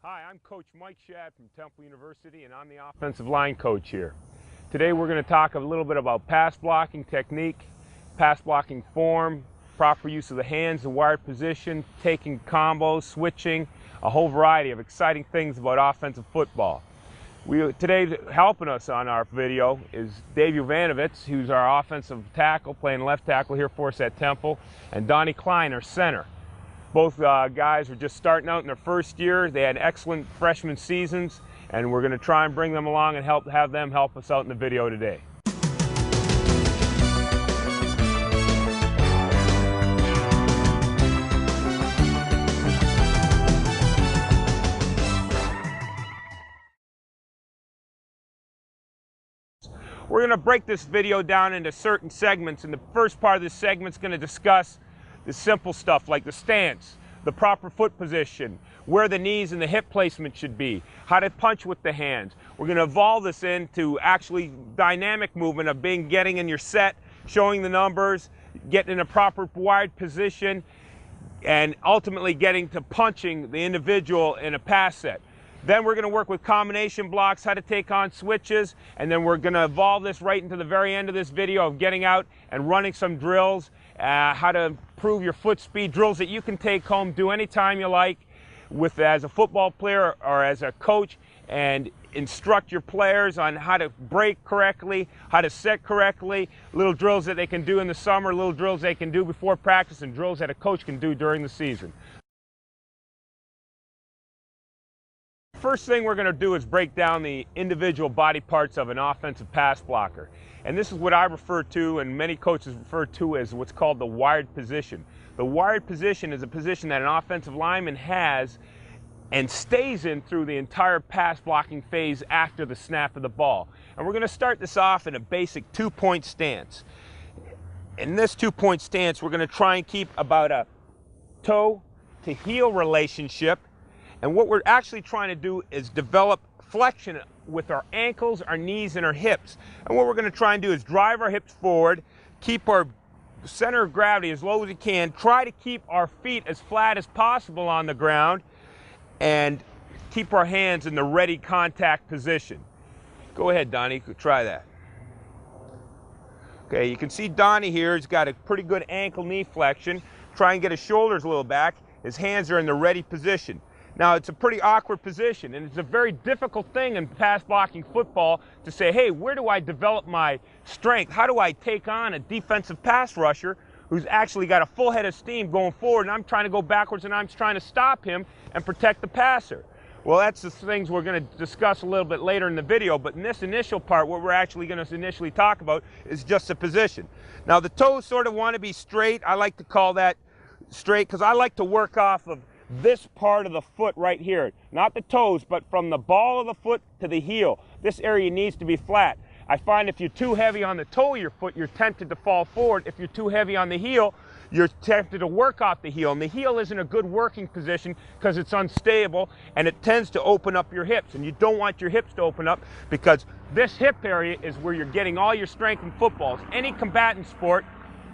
Hi, I'm Coach Mike Shad from Temple University, and I'm the offensive line coach here. Today we're going to talk a little bit about pass blocking technique, pass blocking form, proper use of the hands, the wired position, taking combos, switching, a whole variety of exciting things about offensive football. Today, helping us on our video is Dave Jovanovich, who's our offensive tackle, playing left tackle here for us at Temple, and Donnie Klein, our center. Both guys are just starting out in their first year. They had excellent freshman seasons, and we're going to try and bring them along and have them help us out in the video today. We're going to break this video down into certain segments, and the first part of this segment is going to discuss the simple stuff like the stance, the proper foot position, where the knees and the hip placement should be, how to punch with the hands. We're going to evolve this into actually dynamic movement of getting in your set, showing the numbers, getting in a proper wired position, and ultimately getting to punching the individual in a pass set. Then we're going to work with combination blocks, how to take on switches, and then we're going to evolve this right into the very end of this video of getting out and running some drills, how to improve your foot speed, drills that you can take home, do anytime you like as a football player or as a coach, and instruct your players on how to break correctly, how to set correctly, little drills that they can do in the summer, little drills they can do before practice, and drills that a coach can do during the season. First thing we're going to do is break down the individual body parts of an offensive pass blocker. And this is what I refer to, and many coaches refer to, as what's called the wired position. The wired position is a position that an offensive lineman has and stays in through the entire pass blocking phase after the snap of the ball. And we're going to start this off in a basic two-point stance. In this two-point stance, we're going to try and keep about a toe to heel relationship. And what we're actually trying to do is develop flexion with our ankles, our knees, and our hips. And what we're going to try and do is drive our hips forward, keep our center of gravity as low as we can, try to keep our feet as flat as possible on the ground, and keep our hands in the ready contact position. Go ahead, Donnie, you could try that. Okay, you can see Donnie here, he's got a pretty good ankle-knee flexion. Try and get his shoulders a little back. His hands are in the ready position. Now, it's a pretty awkward position, and it's a very difficult thing in pass blocking football to say, hey, where do I develop my strength? How do I take on a defensive pass rusher who's actually got a full head of steam going forward, and I'm trying to go backwards, and I'm trying to stop him and protect the passer? Well, that's the things we're going to discuss a little bit later in the video, but in this initial part, what we're actually going to initially talk about is just the position. Now, the toes sort of want to be straight. I like to call that straight because I like to work off of this part of the foot right here, not the toes, but from the ball of the foot to the heel. This area needs to be flat. I find if you're too heavy on the toe of your foot, you're tempted to fall forward. If you're too heavy on the heel, you're tempted to work off the heel. And the heel isn't a good working position because it's unstable and it tends to open up your hips. And you don't want your hips to open up because this hip area is where you're getting all your strength in football. Any combatant sport,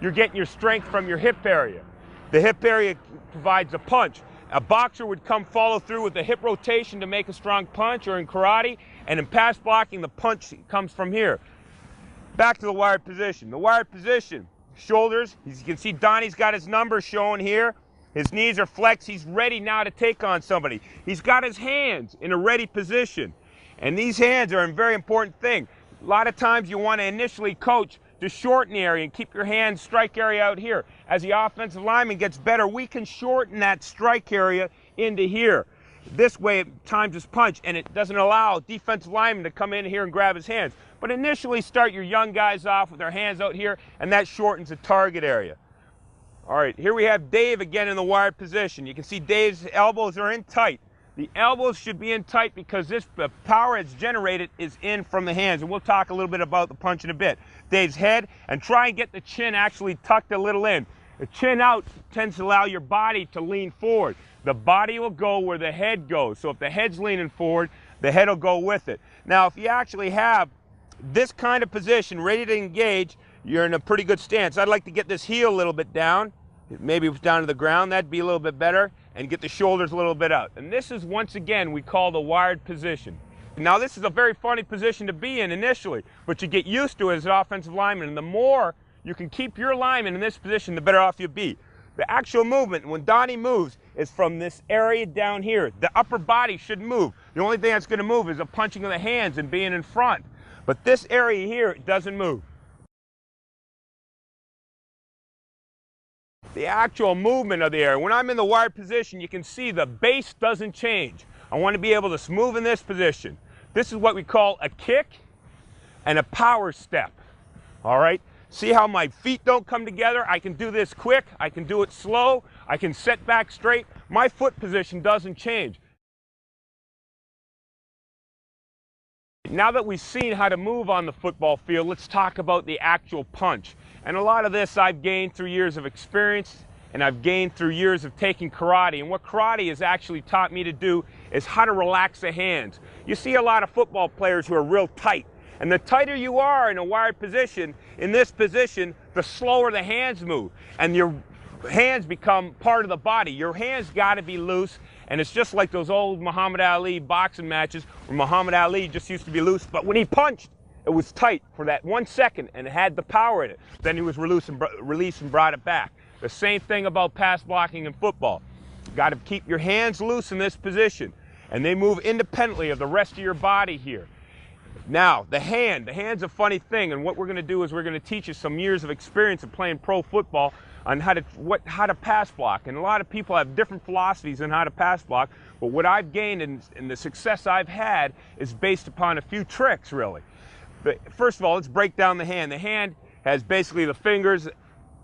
you're getting your strength from your hip area. The hip area provides a punch. A boxer would follow through with a hip rotation to make a strong punch, or in karate, and in pass blocking, the punch comes from here. Back to the wired position. The wired position, shoulders, as you can see Donnie's got his numbers shown here. His knees are flexed. He's ready now to take on somebody. He's got his hands in a ready position. And these hands are a very important thing. A lot of times you want to initially coach to shorten the area and keep your hand strike area out here. As the offensive lineman gets better, we can shorten that strike area into here. This way it times his punch, and it doesn't allow defensive linemen to come in here and grab his hands. But initially start your young guys off with their hands out here, and that shortens the target area. All right, here we have Dave again in the wired position. You can see Dave's elbows are in tight. The elbows should be in tight because this power that's generated is in from the hands. And we'll talk a little bit about the punch in a bit. Dave's head, and try and get the chin actually tucked a little in. The chin out tends to allow your body to lean forward. The body will go where the head goes. So if the head's leaning forward, the head will go with it. Now, if you actually have this kind of position ready to engage, you're in a pretty good stance. I'd like to get this heel a little bit down. maybe down to the ground, that'd be a little bit better, and get the shoulders a little bit out. And this is, once again, we call the wired position. Now this is a very funny position to be in initially, but you get used to it as an offensive lineman, and the more you can keep your lineman in this position, the better off you'll be. The actual movement, when Donnie moves, is from this area down here. The upper body shouldn't move. The only thing that's going to move is the punching of the hands and being in front. But this area here doesn't move. The actual movement of the area, when I'm in the wired position, you can see the base doesn't change. I want to be able to move in this position. This is what we call a kick and a power step. All right? See how my feet don't come together? I can do this quick, I can do it slow, I can set back straight. My foot position doesn't change. Now that we've seen how to move on the football field, let's talk about the actual punch. And a lot of this I've gained through years of experience, and I've gained through years of taking karate. And what karate has actually taught me to do is how to relax the hands. You see a lot of football players who are real tight. And the tighter you are in a wired position, in this position, the slower the hands move. And your hands become part of the body. Your hands got to be loose. And it's just like those old Muhammad Ali boxing matches where Muhammad Ali just used to be loose. But when he punched, it was tight for that 1 second and it had the power in it. Then he was released and brought it back. The same thing about pass blocking in football. You got to keep your hands loose in this position. And they move independently of the rest of your body here. Now, the hand's a funny thing, and what we're going to do is we're going to teach you some years of experience of playing pro football on how to pass block. And a lot of people have different philosophies on how to pass block, but what I've gained and the success I've had is based upon a few tricks, really. But first of all, let's break down the hand. The hand has basically the fingers,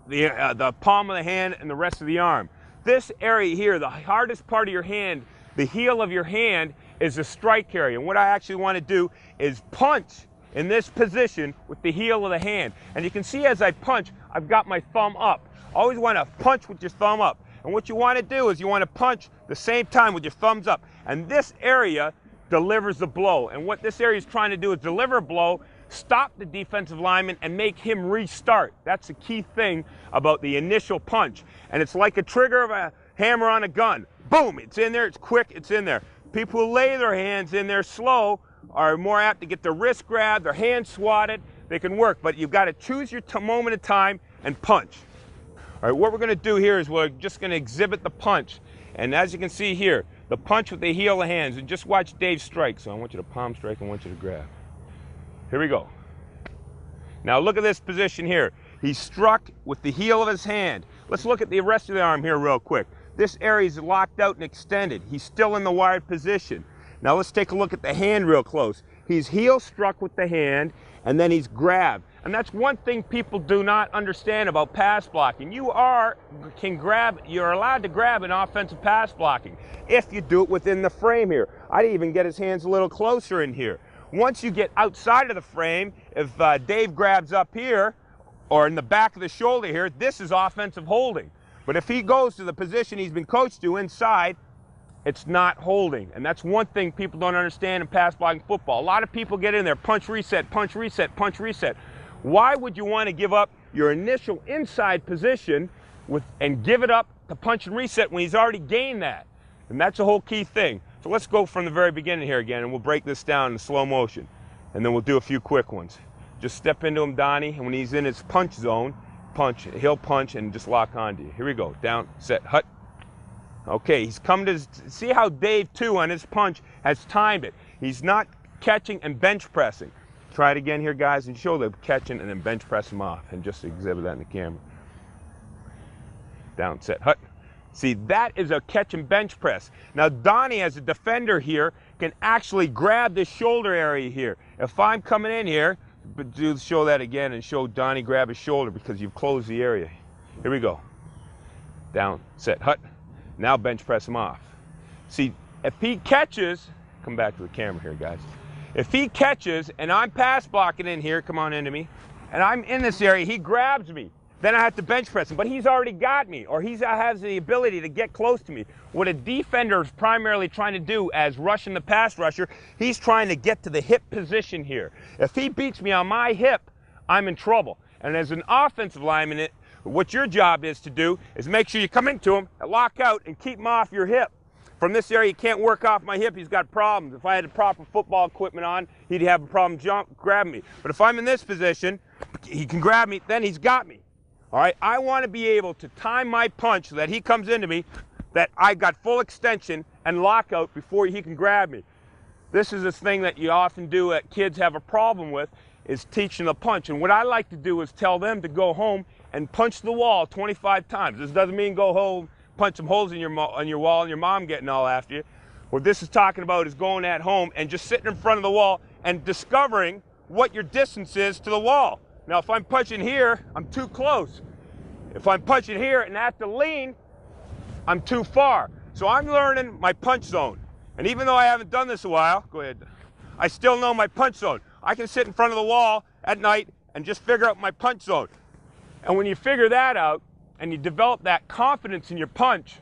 the palm of the hand, and the rest of the arm. This area here, the hardest part of your hand, the heel of your hand, is the strike area. And what I actually want to do is punch in this position with the heel of the hand. And you can see as I punch, I've got my thumb up. Always want to punch with your thumb up. And what you want to do is you want to punch the same time with your thumbs up. And this area delivers the blow. And what this area is trying to do is deliver a blow, stop the defensive lineman, and make him restart. That's the key thing about the initial punch. And it's like a trigger of a hammer on a gun. Boom, it's in there, it's quick, it's in there. People who lay their hands in there slow are more apt to get their wrist grabbed, their hands swatted. They can work, but you've got to choose your moment of time and punch. All right, what we're going to do here is we're just going to exhibit the punch. And as you can see here, the punch with the heel of the hands. And just watch Dave strike. So I want you to palm strike, I want you to grab. Here we go. Now look at this position here. He struck with the heel of his hand. Let's look at the rest of the arm here real quick. This area is locked out and extended. He's still in the wired position. Now let's take a look at the hand real close. He's heel struck with the hand, and then he's grabbed. And that's one thing people do not understand about pass blocking. You're allowed to grab in offensive pass blocking if you do it within the frame here. I'd even get his hands a little closer in here. Once you get outside of the frame, if Dave grabs up here or in the back of the shoulder here, this is offensive holding. But if he goes to the position he's been coached to inside, it's not holding. And that's one thing people don't understand in pass blocking football. A lot of people get in there, punch, reset, punch, reset, punch, reset. Why would you want to give up your initial inside position and give it up to punch and reset when he's already gained that? And that's a whole key thing. So let's go from the very beginning here again, and we'll break this down in slow motion. And then we'll do a few quick ones. Just step into him, Donnie, and when he's in his punch zone, punch, he'll punch and just lock onto you. Here we go, down, set, hut. Okay, he's come to, see how Dave too on his punch has timed it. He's not catching and bench pressing. Try it again here, guys, and show the catching and then bench press him off, and just exhibit that in the camera. Down, set, hut. See, that is a catch and bench press. Now Donnie, as a defender here, can actually grab this shoulder area here. If I'm coming in here, but do show that again and show Donnie grab his shoulder because you've closed the area. Here we go. Down, set, hut. Now bench press him off. See, if he catches, come back to the camera here, guys. If he catches and I'm pass blocking in here, come on into me, and I'm in this area, he grabs me. Then I have to bench press him, but he's already got me, or he has the ability to get close to me. What a defender is primarily trying to do as rushing the pass rusher, he's trying to get to the hip position here. If he beats me on my hip, I'm in trouble. And as an offensive lineman What your job is to do is make sure you come into him, lock out, and keep him off your hip. From this area, he can't work off my hip. He's got problems. If I had the proper football equipment on, he'd have a problem grabbing me. But if I'm in this position, he can grab me, then he's got me. All right, I want to be able to time my punch so that he comes into me, that I got full extension and lockout before he can grab me. This is this thing that you often do that kids have a problem with, is teaching the punch. And what I like to do is tell them to go home and punch the wall 25 times. This doesn't mean go home, punch some holes in your wall and your mom getting all after you. What this is talking about is going at home and just sitting in front of the wall and discovering what your distance is to the wall. Now, if I'm punching here, I'm too close. If I'm punching here and at the lean, I'm too far. So I'm learning my punch zone. And even though I haven't done this a while, go ahead, I still know my punch zone. I can sit in front of the wall at night and just figure out my punch zone. And when you figure that out and you develop that confidence in your punch,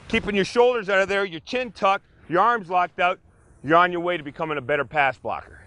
keeping your shoulders out of there, your chin tucked, your arms locked out, you're on your way to becoming a better pass blocker.